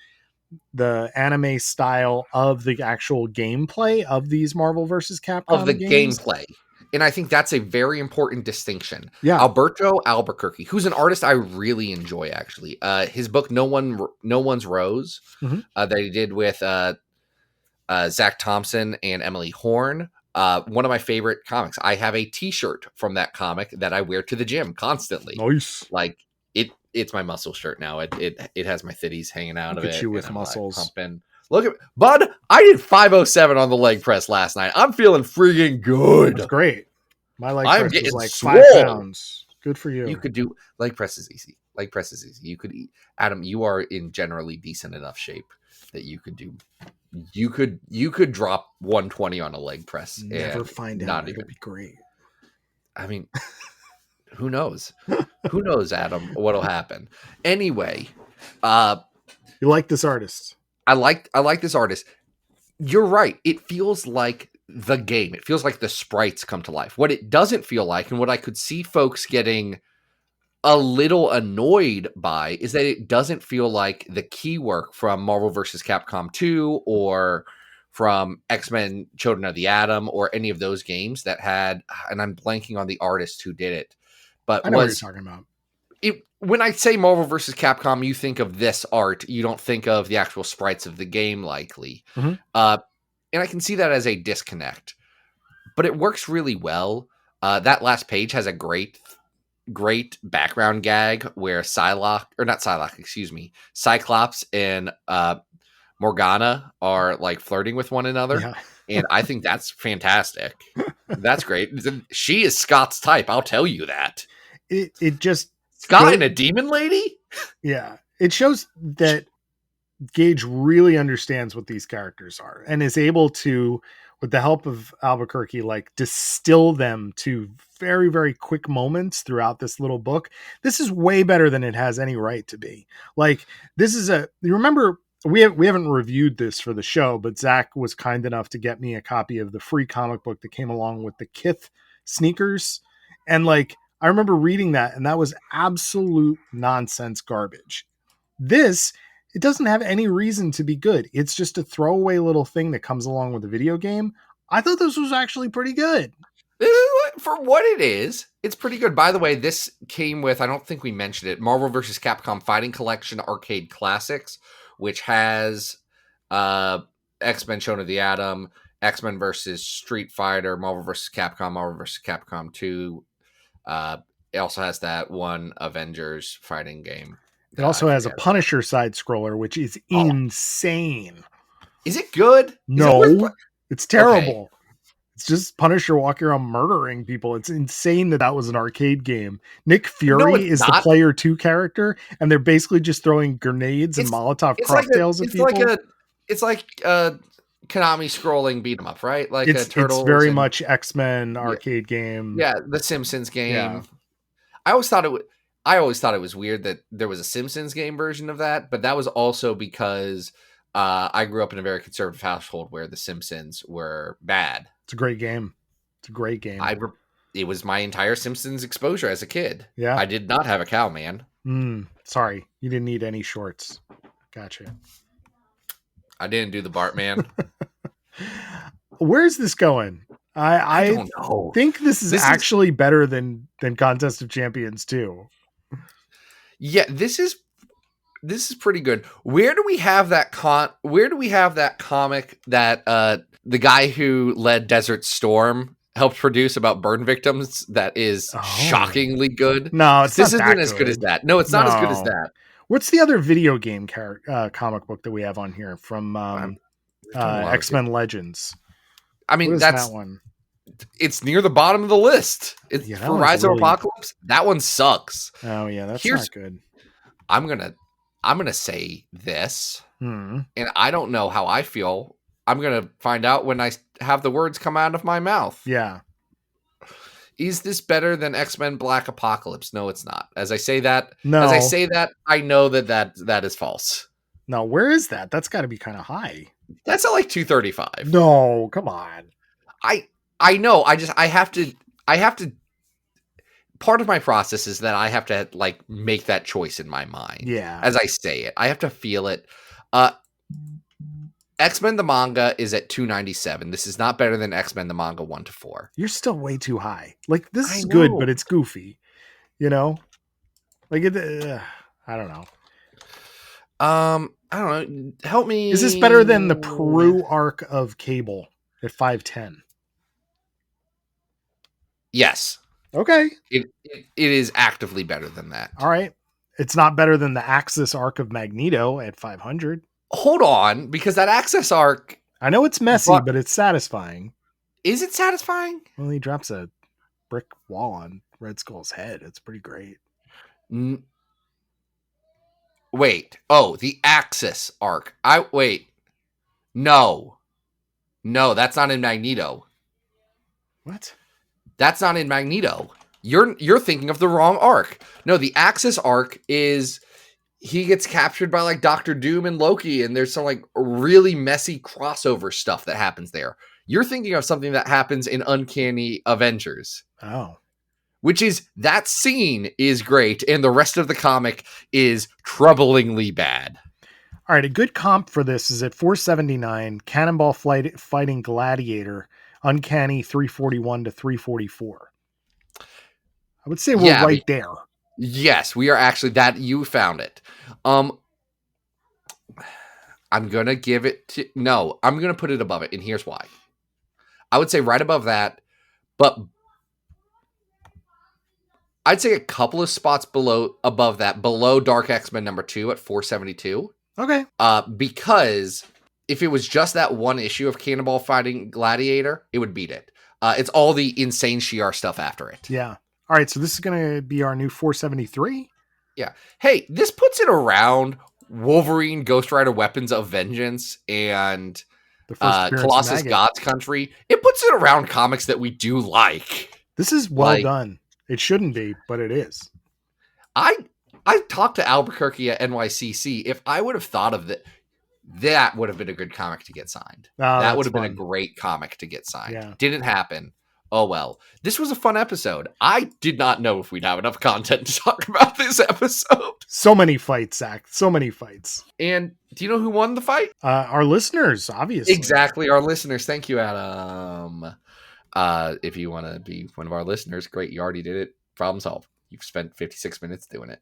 anime style of the actual gameplay of these Marvel versus Capcom of the games. Gameplay. And I think that's a very important distinction. Yeah. Alberto Albuquerque, who's an artist I really enjoy, actually. His book, No One's Rose, that he did with Zach Thompson and Emily Horn. One of my favorite comics. I have a t-shirt from that comic that I wear to the gym constantly. Nice. Like it's my muscle shirt now. It has my thitties hanging out of it. Look at you with muscles. Like pumping. Look at Bud. I did 507 on the leg press last night. I'm feeling freaking good. That's great. My leg press was like swole. 5 pounds. Good for you. You could do leg press is easy. Leg press is easy. You could eat. Adam, you are in generally decent enough shape that you could do. You could drop 120 on a leg press. Never find out. Not even be great. I mean, who knows? Who knows, Adam? What'll happen? Anyway, you like this artist? I like this artist. You're right. It feels like the game. It feels like the sprites come to life. What it doesn't feel like, and what I could see folks getting a little annoyed by, is that it doesn't feel like the key work from Marvel vs. Capcom 2 or from X-Men Children of the Atom or any of those games that had, and I'm blanking on the artist who did it, but I know what you're talking about. When I say Marvel vs. Capcom, you think of this art. You don't think of the actual sprites of the game, likely. And I can see that as a disconnect, but it works really well. That last page has a great background gag where Cyclops and Morgana are like flirting with one another. Yeah. And I think that's fantastic. That's great. She is Scott's type. I'll tell you that. It just Sky and a demon lady? Yeah. It shows that Gage really understands what these characters are and is able to, with the help of Albuquerque, like distill them to very, very quick moments throughout this little book. This is way better than it has any right to be. Like, this is you remember, we haven't reviewed this for the show, but Zach was kind enough to get me a copy of the free comic book that came along with the Kith sneakers. And like, I remember reading that, and that was absolute nonsense garbage. This, it doesn't have any reason to be good. It's just a throwaway little thing that comes along with the video game. I thought this was actually pretty good. For what it is, it's pretty good. By the way, this came with, I don't think we mentioned it, Marvel vs. Capcom Fighting Collection Arcade Classics, which has X-Men Shown of the Atom, X-Men vs. Street Fighter, Marvel vs. Capcom 2. It also has that one Avengers fighting game. It also has a Punisher side scroller, which is insane. Is it good? No, it's terrible. Okay. It's just Punisher walking around murdering people. It's insane that was an arcade game. Nick Fury is the player 2 character, and they're basically just throwing grenades and Molotov cocktails at people. It's like Konami scrolling beat 'em up, right? Like it's very much X-Men arcade game. Yeah, the Simpsons game. Yeah. I always thought it was weird that there was a Simpsons game version of that, but that was also because I grew up in a very conservative household where the Simpsons were bad. It's a great game. It was my entire Simpsons exposure as a kid. Yeah. I did not have a cow, man. Sorry. You didn't need any shorts. Gotcha. I didn't do the Bart man. Where's this going? I don't know. think this is actually better than Contest of Champions 2. Yeah, this is pretty good. Where do we have that comic that the guy who led Desert Storm helped produce about burn victims that is shockingly good? No, this isn't as good as that. No, it's not as good as that. What's the other video game comic book that we have on here from X-Men Legends? I mean, that's that one. It's near the bottom of the list. It's for Rise of Apocalypse. That one sucks. Oh yeah, that's not good. I'm gonna say this, and I don't know how I feel. I'm gonna find out when I have the words come out of my mouth. Yeah. Is this better than X-Men Black Apocalypse? No, it's not. As I say that, I know that is false. No, where is that? That's got to be kind of high. That's at like 235. No, come on. I know. I have to. Part of my process is that I have to like make that choice in my mind. Yeah. As I say it, I have to feel it. X-Men the manga is at 297. This is not better than X-Men the manga 1-4. You're still way too high. Like this is good, but it's goofy. You know? Like it I don't know. I don't know. Help me. Is this better than the Peru arc of Cable at 510? Yes. Okay. It is actively better than that. All right. It's not better than the Axis arc of Magneto at 500. Hold on, because that Axis arc... I know it's messy, but it's satisfying. Is it satisfying? Well, he drops a brick wall on Red Skull's head. It's pretty great. Wait. Oh, the Axis arc. No, that's not in Magneto. What? That's not in Magneto. You're thinking of the wrong arc. No, the Axis arc is he gets captured by like Doctor Doom and Loki, and there's some like really messy crossover stuff that happens there. You're thinking of something that happens in Uncanny Avengers. Oh. Which is, that scene is great, and the rest of the comic is troublingly bad. All right, a good comp for this is at 479, Cannonball Fighting Gladiator, Uncanny 341 to 344. I would say we're right there. Yes, we are actually, that you found it. I'm going to give it to, no, I'm going to put it above it, and here's why. I would say right above that, but I'd say a couple of spots above that, below Dark X-Men #2 at 472. Okay. Because if it was just that one issue of Cannonball Fighting Gladiator, it would beat it. It's all the insane Shi'ar stuff after it. Yeah. All right, so this is going to be our new 473? Yeah. Hey, this puts it around Wolverine, Ghost Rider, Weapons of Vengeance, and The first appearance of Colossus Maggot. God's Country. It puts it around comics that we do like. This is well Like- done. It shouldn't be, but it is. I talked to Albuquerque at NYCC. If I would have thought of that would have been a good comic to get signed. Oh, That would that's have been a fun. great comic to get signed. Yeah. Didn't happen. Oh well. This was a fun episode. I did not know if we'd have enough content to talk about this episode. So many fights, Zach. So many fights. And do you know who won the fight? Our listeners, obviously. Exactly, our listeners. Thank you, Adam. If you want to be one of our listeners, great. You already did it. Problem solved. You've spent 56 minutes doing it.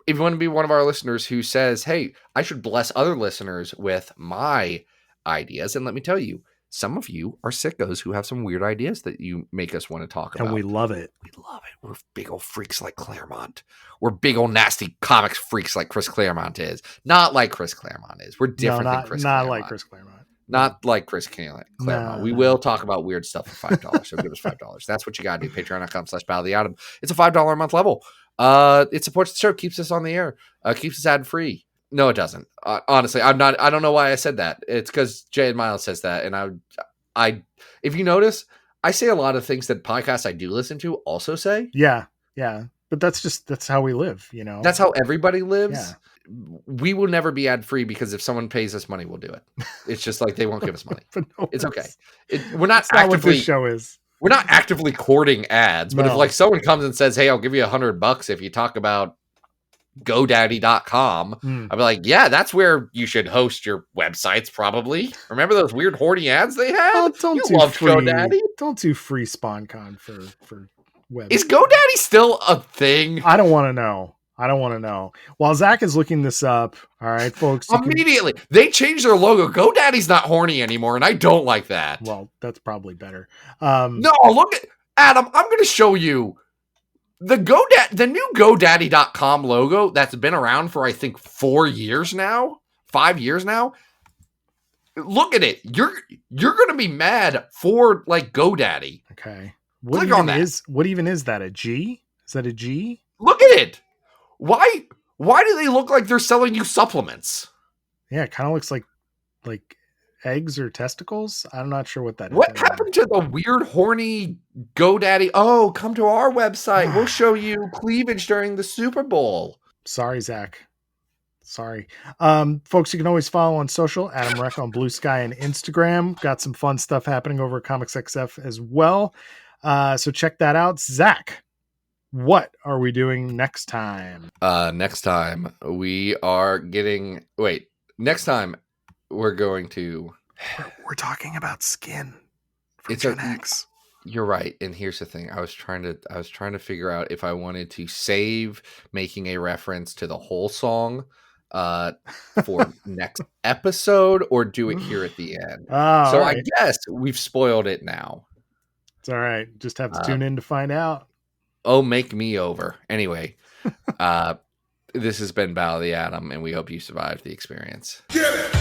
If you want to be one of our listeners who says, hey, I should bless other listeners with my ideas, and let me tell you, some of you are sickos who have some weird ideas that you make us want to talk about. And we love it. We love it. We're big old freaks like Claremont. We're big old nasty comics freaks like Chris Claremont is. Not like Chris Claremont is. We're different than Chris Claremont. Not like Chris Claremont. Not like Chris Claremont. No, We no. will talk about weird stuff for $5. So give us $5. That's what you got to do. Patreon.com/BattleTheAtom. It's a $5 a month level. It supports the show, keeps us on the air, keeps us ad free. No, it doesn't. Honestly, I don't know why I said that. It's because Jay and Miles says that, and I, if you notice, I say a lot of things that podcasts I do listen to also say. Yeah. But that's how we live, you know. That's how everybody lives. Yeah. We will never be ad free because if someone pays us money, we'll do it. It's just like they won't give us money. But no, It's okay. We're not That's not what actively this show is. we're not actively courting ads, but if No. like someone comes and says, hey, I'll give you $100 if you talk about GoDaddy.com, Mm. I'll be like, yeah, that's where you should host your websites, probably. Remember those weird horny ads they had? Oh, don't You do loved free. GoDaddy. Don't do free SpawnCon for web. Is GoDaddy still a thing? I don't want to know. While Zach is looking this up, all right, folks. you can- Immediately. They changed their logo. GoDaddy's not horny anymore, and I don't like that. well, that's probably better. No, look at Adam. I'm going to show you the new GoDaddy.com logo that's been around for I think 4 years now, 5 years now. Look at it. You're going to be mad for like GoDaddy. Okay. Click on that. What even is that? A G? Is that a G? Look at it. Why do they look like they're selling you supplements? Yeah, it kind of looks like eggs or testicles. I'm not sure what that is. What happened to the weird, horny GoDaddy? Oh, come to our website. We'll show you cleavage during the Super Bowl. Sorry, Zach. Sorry. Folks, you can always follow on social, Adam Reck on Blue Sky and Instagram. Got some fun stuff happening over at Comics XF as well. So check that out. Zach, what are we doing next time? Next time we're going to We're talking about Skin from It's a- Gen X. You're right. And here's the thing. I was trying to figure out if I wanted to save making a reference to the whole song for next episode or do it here at the end. Oh, So all I right. guess we've spoiled it now. It's all right. Just have to tune in to find out. Oh, make me over. Anyway, this has been Battle of the Atom, and we hope you survived the experience. Get it!